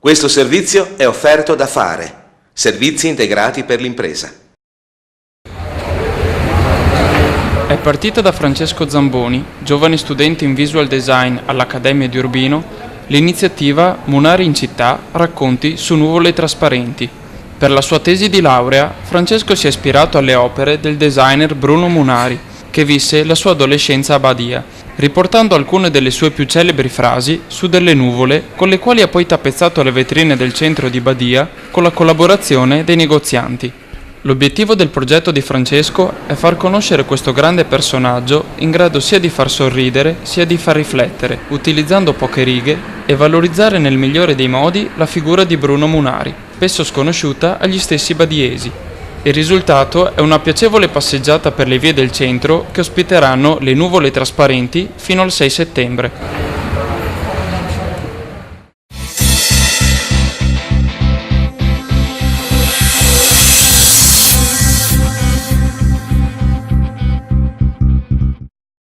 Questo servizio è offerto da Fare, servizi integrati per l'impresa. È partita da Francesco Zamboni, giovane studente in visual design all'Accademia di Urbino, l'iniziativa Munari in città, racconti su nuvole trasparenti. Per la sua tesi di laurea, Francesco si è ispirato alle opere del designer Bruno Munari, che visse la sua adolescenza a Badia, riportando alcune delle sue più celebri frasi su delle nuvole con le quali ha poi tappezzato le vetrine del centro di Badia con la collaborazione dei negozianti. L'obiettivo del progetto di Francesco è far conoscere questo grande personaggio in grado sia di far sorridere sia di far riflettere, utilizzando poche righe, e valorizzare nel migliore dei modi la figura di Bruno Munari, spesso sconosciuta agli stessi badiesi. Il risultato è una piacevole passeggiata per le vie del centro che ospiteranno le nuvole trasparenti fino al 6 settembre.